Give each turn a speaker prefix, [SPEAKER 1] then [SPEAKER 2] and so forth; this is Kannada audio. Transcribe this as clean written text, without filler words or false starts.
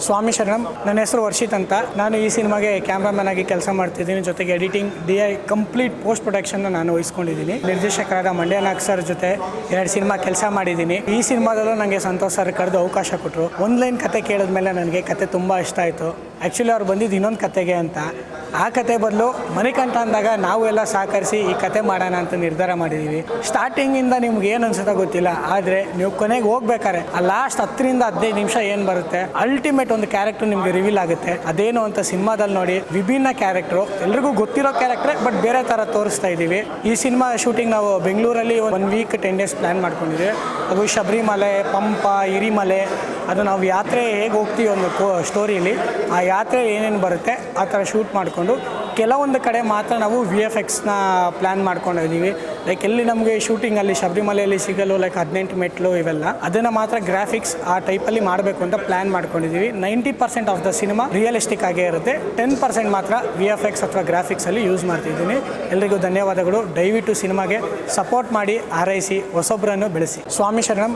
[SPEAKER 1] ಸ್ವಾಮಿ ಶರಣಂ. ನನ್ನ ಹೆಸರು ವರ್ಷಿತ್ ಅಂತ. ನಾನು ಈ ಸಿನಿಮಾಗೆ ಕ್ಯಾಮ್ರಾಮನ್ ಆಗಿ ಕೆಲಸ ಮಾಡ್ತಿದ್ದೀನಿ. ಜೊತೆಗೆ editing, DI, complete post production ನಾನು ವಹಿಸ್ಕೊಂಡಿದ್ದೀನಿ. ನಿರ್ದೇಶಕರಾದ ಮಂಡ್ಯನಾಗ್ ಸರ್ ಜೊತೆ 2 ಸಿನಿಮಾ ಕೆಲಸ ಮಾಡಿದ್ದೀನಿ. ಈ ಸಿನಿಮಾದಲ್ಲೂ ನನಗೆ ಸಂತೋಷ್ ಸರ್ ಕರೆದು ಅವಕಾಶ ಕೊಟ್ಟರು. ಒಂದು ಲೈನ್ ಕತೆ ಕೇಳಿದ್ಮೇಲೆ ನನಗೆ ಕತೆ ತುಂಬ ಇಷ್ಟ ಆಯಿತು. ಆ್ಯಕ್ಚುಲಿ ಅವ್ರು ಬಂದಿದ್ದು ಇನ್ನೊಂದು ಕತೆಗೆ ಅಂತ. ಆ ಕತೆ ಬದಲು ಮಣಿಕಂಠ ಅಂದಾಗ ನಾವು ಎಲ್ಲ ಸಹಕರಿಸಿ ಈ ಕತೆ ಮಾಡೋಣ ಅಂತ ನಿರ್ಧಾರ ಮಾಡಿದ್ದೀವಿ. ಸ್ಟಾರ್ಟಿಂಗಿಂದ ನಿಮ್ಗೆ ಏನು ಅನ್ಸುತ್ತಾ ಗೊತ್ತಿಲ್ಲ, ಆದರೆ ನೀವು ಕೊನೆಗೆ ಹೋಗ್ಬೇಕಾರೆ ಆ ಲಾಸ್ಟ್ 10-15 ನಿಮಿಷ ಏನು ಬರುತ್ತೆ, ಅಲ್ಟಿಮೇಟ್ ಒಂದು ಕ್ಯಾರೆಕ್ಟರ್ ನಿಮಗೆ ರಿವೀಲ್ ಆಗುತ್ತೆ. ಅದೇನು ಅಂತ ಸಿನಿಮಾದಲ್ಲಿ ನೋಡಿ. ವಿಭಿನ್ನ ಕ್ಯಾರೆಕ್ಟ್ರು, ಎಲ್ರಿಗೂ ಗೊತ್ತಿರೋ ಕ್ಯಾರೆಕ್ಟ್ರೆ, ಬಟ್ ಬೇರೆ ಥರ ತೋರಿಸ್ತಾ ಇದ್ದೀವಿ. ಈ ಸಿನಿಮಾ ಶೂಟಿಂಗ್ ನಾವು ಬೆಂಗಳೂರಲ್ಲಿ 1 ವೀಕ್ 10 ಡೇಸ್ ಪ್ಲ್ಯಾನ್ ಮಾಡ್ಕೊಂಡಿದ್ದೀವಿ. ಅದು ಶಬರಿಮಲೆ, ಪಂಪ, ಹಿರಿಮಲೆ, ಅದು ನಾವು ಯಾತ್ರೆ ಹೇಗೆ ಹೋಗ್ತೀವಿ ಒಂದು ಸ್ಟೋರಿಯಲ್ಲಿ, ಆ ಯಾತ್ರೆ ಏನೇನು ಬರುತ್ತೆ ಆ ಥರ ಶೂಟ್ ಮಾಡಿಕೊಂಡು ಕೆಲವೊಂದು ಕಡೆ ಮಾತ್ರ ನಾವು VFXನ ಪ್ಲ್ಯಾನ್ ಮಾಡ್ಕೊಂಡಿದ್ದೀವಿ. ಲೈಕ್ ಎಲ್ಲಿ ನಮಗೆ ಶೂಟಿಂಗಲ್ಲಿ ಶಬರಿಮಲೆಯಲ್ಲಿ ಸಿಗಲು 18 ಮೆಟ್ಲು ಇವೆಲ್ಲ, ಅದನ್ನು ಮಾತ್ರ ಗ್ರಾಫಿಕ್ಸ್ ಆ ಟೈಪಲ್ಲಿ ಮಾಡಬೇಕು ಅಂತ ಪ್ಲ್ಯಾನ್ ಮಾಡ್ಕೊಂಡಿದ್ದೀವಿ. 90% ಆಫ್ ದ ಸಿನಿಮಾ ರಿಯಲಿಸ್ಟಿಕ್ ಆಗೇ ಇರುತ್ತೆ. 10% ಮಾತ್ರ VFX ಅಥವಾ ಗ್ರಾಫಿಕ್ಸಲ್ಲಿ ಯೂಸ್ ಮಾಡ್ತಿದ್ದೀನಿ. ಎಲ್ರಿಗೂ ಧನ್ಯವಾದಗಳು. ದಯವಿಟ್ಟು ಸಿನಿಮಾಗೆ ಸಪೋರ್ಟ್ ಮಾಡಿ, ಹಾರೈಸಿ, ಹೊಸೊಬ್ಬರನ್ನು ಬೆಳೆಸಿ. ಸ್ವಾಮಿ ಶರಣಂ.